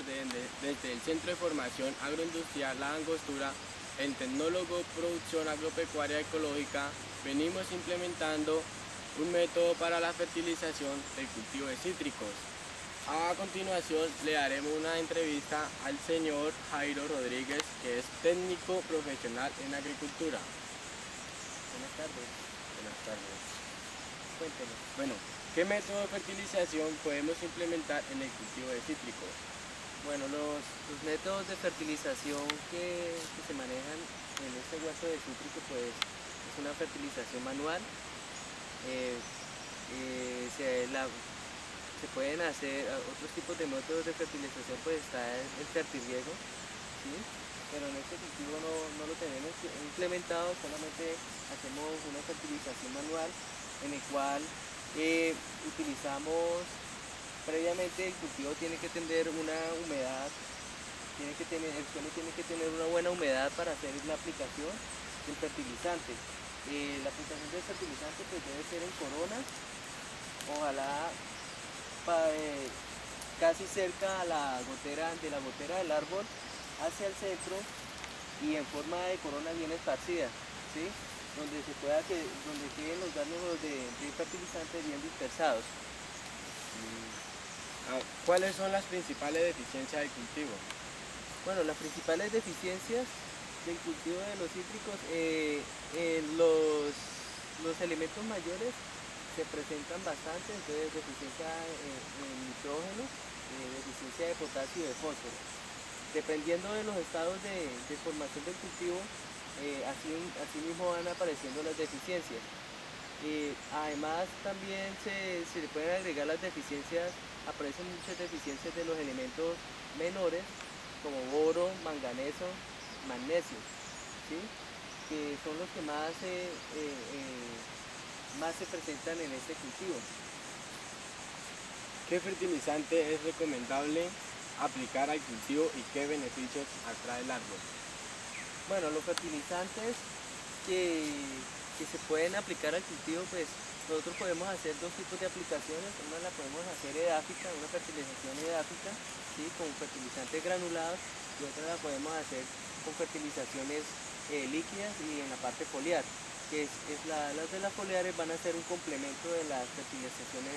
tardes desde el Centro de Formación Agroindustrial La Angostura, el Tecnólogo Producción Agropecuaria Ecológica, venimos implementando un método para la fertilización del cultivo de cítricos. A continuación le haremos una entrevista al señor Jairo Rodríguez, que es técnico profesional en agricultura. Buenas tardes, Buenas tardes. cuénteme. Bueno, ¿qué método de fertilización podemos implementar en el cultivo de cítricos? Bueno, los métodos de fertilización que se manejan en este huerto de cítrico, pues es una fertilización manual. eh, se pueden hacer otros tipos de métodos de fertilización, pues está el fertirriego, ¿sí? Pero en este cultivo no lo tenemos implementado, solamente hacemos una fertilización manual en el cual utilizamos previamente. El cultivo tiene que tener una humedad, el suelo tiene que tener una buena humedad para hacer la aplicación del fertilizante. La aplicación del fertilizante pues debe ser en corona, ojalá casi cerca a de la gotera del árbol hacia el centro y en forma de corona bien esparcida, ¿sí? Donde queden los granos de fertilizante bien dispersados. ¿Cuáles son las principales deficiencias del cultivo? Bueno, las principales deficiencias del cultivo de los cítricos, los elementos mayores se presentan bastante. Entonces deficiencia en nitrógeno, deficiencia de potasio y de fósforo. Dependiendo de los estados de formación del cultivo, así mismo van apareciendo las deficiencias. Además también se le pueden agregar las deficiencias, aparecen muchas deficiencias de los elementos menores como boro, manganeso, magnesio, ¿sí? Que son los que más se presentan en este cultivo. ¿Qué fertilizante es recomendable aplicar al cultivo y qué beneficios atrae el árbol? Bueno, los fertilizantes que se pueden aplicar al cultivo, pues nosotros podemos hacer dos tipos de aplicaciones. Una la podemos hacer edáfica, una fertilización edáfica, ¿sí? Con fertilizantes granulados, y otra la podemos hacer con fertilizaciones líquidas y en la parte foliar, las de las foliares van a ser un complemento de las fertilizaciones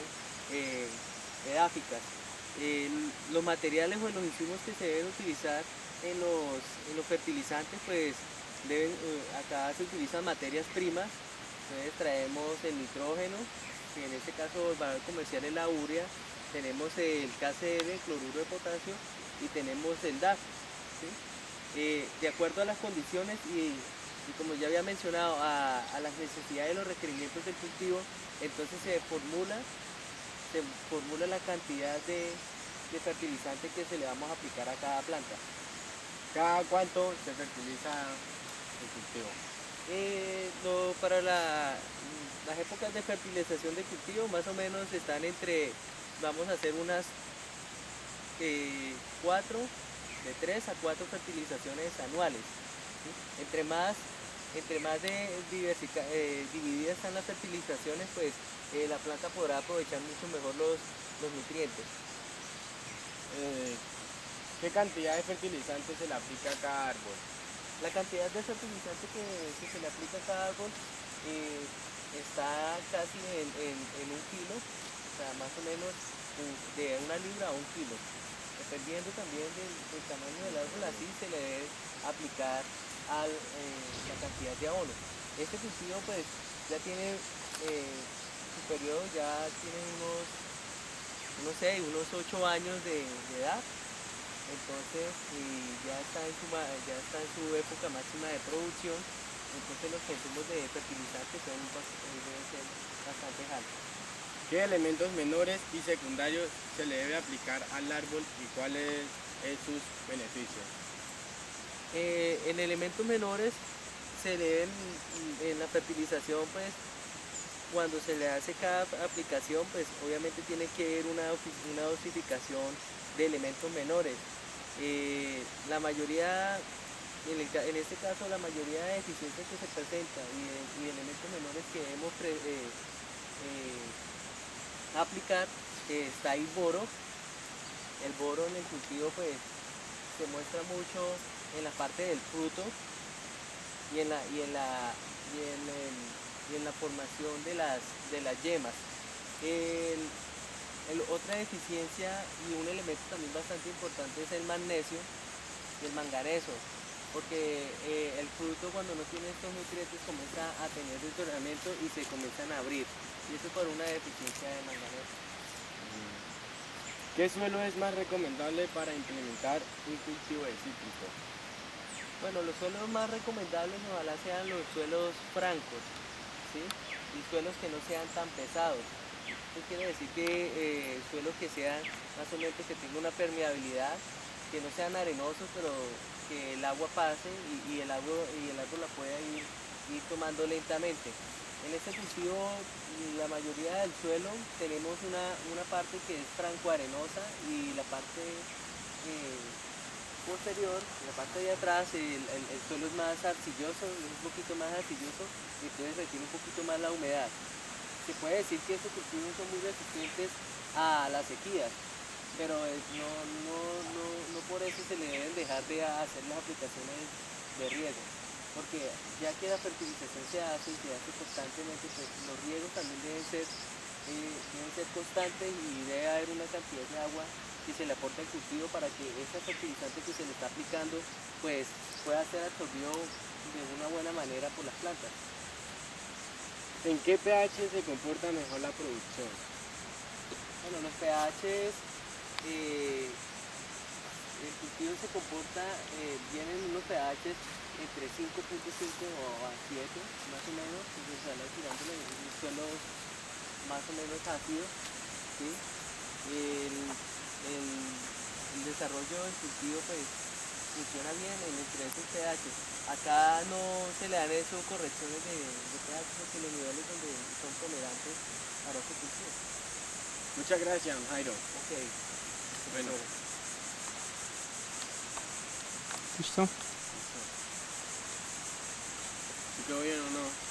edáficas. Los materiales o los insumos que se deben utilizar en los fertilizantes, pues acá se utilizan materias primas. Entonces traemos el nitrógeno, que en este caso el valor comercial es la urea, tenemos el KCl, cloruro de potasio, y tenemos el DAF, ¿sí? De acuerdo a las condiciones y como ya había mencionado, a las necesidades y los requerimientos del cultivo, entonces se formula la cantidad de fertilizante que se le vamos a aplicar a cada planta. ¿Cada cuánto se fertiliza el cultivo? Para las épocas de fertilización de cultivo más o menos están vamos a hacer unas de 3 a 4 fertilizaciones anuales, ¿sí? Entre más divididas están las fertilizaciones, pues la planta podrá aprovechar mucho mejor los nutrientes. ¿Qué cantidad de fertilizante se le aplica a cada árbol? La cantidad de fertilizante que se le aplica a cada árbol está casi en 1 kilo, o sea, más o menos de 1 libra a 1 kilo. Dependiendo también del tamaño del árbol, así se le debe aplicar la cantidad de abono. Este cultivo pues ya tiene su periodo, ya tiene unos 8 años de edad. Entonces ya está en su época máxima de producción. Entonces los consumos de fertilizantes deben ser bastante altos. ¿Qué elementos menores y secundarios se le debe aplicar al árbol y cuáles son sus beneficios? En elementos menores en la fertilización, pues cuando se le hace cada aplicación, pues obviamente tiene que haber una dosificación de elementos menores. La mayoría, en este caso, la mayoría de deficiencias que se presentan y elementos menores que debemos aplicar, está el boro, El boro en el cultivo pues se muestra mucho en la parte del fruto y en la formación de las yemas. Otra deficiencia y un elemento también bastante importante es el magnesio y el manganeso, porque el fruto cuando no tiene estos nutrientes comienza a tener deterioramiento y se comienzan a abrir, y eso por una deficiencia de manganeso. ¿Qué suelo es más recomendable para implementar un cultivo de cítrico? Bueno, los suelos más recomendables ojalá sean los suelos francos, ¿sí? Y suelos que no sean tan pesados. Esto quiere decir que suelos que sean más o menos que tengan una permeabilidad, que no sean arenosos, pero que el agua pase y el árbol la pueda ir tomando lentamente. En este cultivo, la mayoría del suelo tenemos una parte que es franco-arenosa y la parte posterior, en la parte de atrás, el suelo es más arcilloso, es un poquito más arcilloso y entonces retiene un poquito más la humedad. Se puede decir que estos cultivos son muy resistentes a las sequías, pero no por eso se le deben dejar de hacer las aplicaciones de riego, porque ya que la fertilización se hace y se hace constantemente, pues los riegos también deben ser constantes y debe haber una cantidad de agua que se le aporta al cultivo para que ese fertilizante que se le está aplicando pues pueda ser absorbido de una buena manera por las plantas. ¿En qué pH se comporta mejor la producción? Bueno, los pHs, el cultivo se comporta, vienen unos pHs entre 5.5 o a 7, más o menos, pues se sale tirándole suelos más o menos ácidos, ¿sí? El desarrollo del cultivo pues funciona bien entre esos pH. Acá no se le han hecho correcciones de pH porque los niveles donde son tolerantes para otro cultivo. Muchas gracias, Jairo. Ok. Bueno. ¿Listo? ¿Si quedó bien o no?